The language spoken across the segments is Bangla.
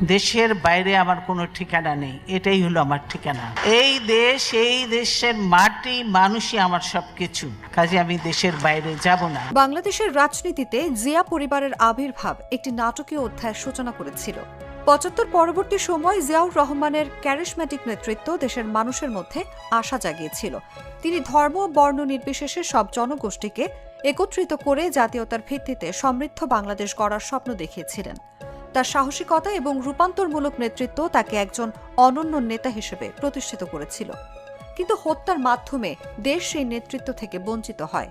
দেশের বাইরে আমার কোনো ঠিকানা নেই, এটাই হলো আমার ঠিকানা। এই দেশ, এই দেশের মাটি, মানুষই আমার সবকিছু, কাজে আমি দেশের বাইরে যাব না। বাংলাদেশের রাজনীতিতে জিয়া পরিবারের আবির্ভাব একটি নাটকীয় অধ্যায়ের সূচনা করেছিল। ৭৫ পরবর্তী সময় জিয়াউর রহমানের ক্যারিশম্যাটিক নেতৃত্ব দেশের মানুষের মধ্যে আশা জাগিয়েছিল। তিনি ধর্ম বর্ণ নির্বিশেষে সব জনগোষ্ঠীকে একত্রিত করে জাতীয়তার ভিত্তিতে সমৃদ্ধ বাংলাদেশ গড়ার স্বপ্ন দেখিয়েছিলেন। তার সাহসিকতা এবং রূপান্তরমূলক নেতৃত্ব তাকে একজন অনন্য নেতা হিসেবে প্রতিষ্ঠিত করেছিল। কিন্তু হত্যার মাধ্যমে দেশ সেই নেতৃত্ব থেকে বঞ্চিত হয়।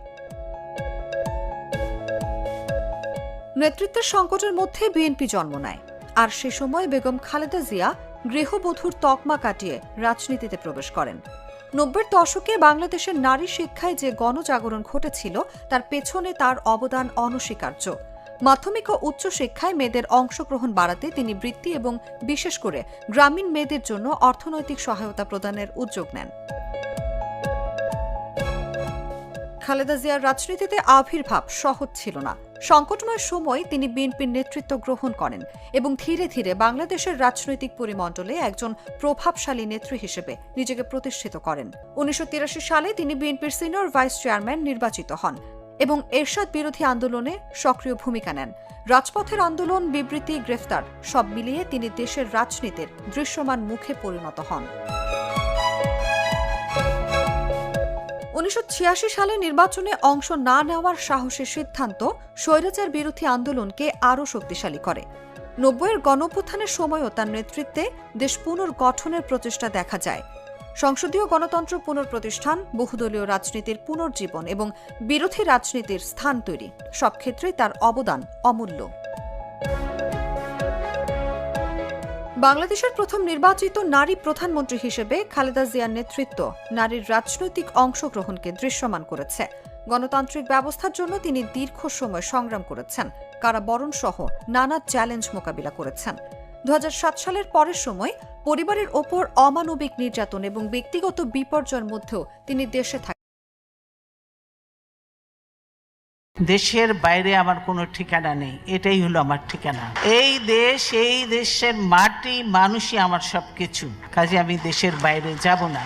নেতৃত্বের সংকটের মধ্যে বিএনপি জন্ম নেয়, আর সে সময় বেগম খালেদা জিয়া গৃহবধূর তকমা কাটিয়ে রাজনীতিতে প্রবেশ করেন। ৯০-এর দশকে বাংলাদেশের নারী শিক্ষায় যে গণজাগরণ ঘটেছিল তার পেছনে তার অবদান অনস্বীকার্য। মাধ্যমিক ও উচ্চশিক্ষায় মেয়েদের অংশগ্রহণ বাড়াতে তিনি বৃত্তি এবং বিশেষ করে গ্রামীণ মেয়েদের জন্য অর্থনৈতিক সহায়তা প্রদানের উদ্যোগ নেন। খালেদা জিয়ার রাজনীতিতে আবির্ভাব সহজ ছিল না। সংকটময় সময় তিনি বিএনপির নেতৃত্ব গ্রহণ করেন এবং ধীরে ধীরে বাংলাদেশের রাজনৈতিক পরিমণ্ডলে একজন প্রভাবশালী নেত্রী হিসেবে নিজেকে প্রতিষ্ঠিত করেন। ১৯৮৩ সালে তিনি বিএনপির সিনিয়র ভাইস চেয়ারম্যান নির্বাচিত হন এবং এরশাদ বিরোধী আন্দোলনে সক্রিয় ভূমিকা নেন। রাজপথের আন্দোলন, বিবৃতি, গ্রেফতার সব মিলিয়ে তিনি দেশের রাজনীতির দৃশ্যমান মুখে পরিণত হন। ১৯৮৬ সালে নির্বাচনে অংশ না নেওয়ার সাহসী সিদ্ধান্ত স্বৈরাচার বিরোধী আন্দোলনকে আরও শক্তিশালী করে। ৯০-এর গণঅভ্যুত্থানের সময়ও তার নেতৃত্বে দেশ পুনর্গঠনের প্রচেষ্টা দেখা যায়। সংসদীয় গণতন্ত্র পুনঃপ্রতিষ্ঠান, বহুদলীয় রাজনীতির পুনর্জীবন এবং বিরোধী রাজনীতির স্থান তৈরি সব ক্ষেত্রেই তার অবদান অমূল্য। বাংলাদেশের প্রথম নির্বাচিত নারী প্রধানমন্ত্রী হিসেবে খালেদা জিয়ার নেতৃত্ব নারীর রাজনৈতিক অংশগ্রহণকে দৃশ্যমান করেছে। গণতান্ত্রিক ব্যবস্থার জন্য তিনি দীর্ঘ সময় সংগ্রাম করেছেন, কারাবরণ সহ নানা চ্যালেঞ্জ মোকাবিলা করেছেন। ২০০৭ সালের পরের সময় পরিবারের ওপর অমানবিক নির্যাতন এবং ব্যক্তিগত বিপর্যয়ের মধ্যেও তিনি দেশে থাকেন। দেশের বাইরে আমার কোনো ঠিকানা নেই, এটাই হলো আমার ঠিকানা। এই দেশ, এই দেশের মাটি, মানুষই আমার সবকিছু, কাজে আমি দেশের বাইরে যাব না।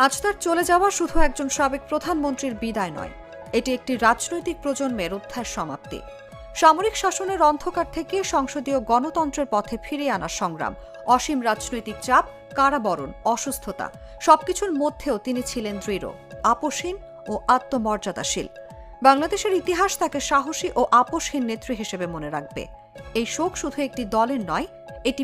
আজ তার চলে যাওয়া শুধু একজন সাবেক প্রধানমন্ত্রীর বিদায় নয়, এটি একটি রাজনৈতিক প্রজন্মের অধ্যায়ের সমাপ্তি। সামরিক শাসনের অন্ধকার থেকে সংসদীয় গণতন্ত্রের পথে ফিরিয়ে আনার সংগ্রাম, অসীম রাজনৈতিক চাপ, কারাবরণ, অসুস্থতা সবকিছুর মধ্যেও তিনি ছিলেন দৃঢ়, আপোষহীন ও আত্মমর্যাদাশীল। বাংলাদেশের ইতিহাস তাকে সাহসী ও আপোষহীন নেত্রী হিসেবে মনে রাখবে। এই শোক শুধু একটি দলের নয়, এটি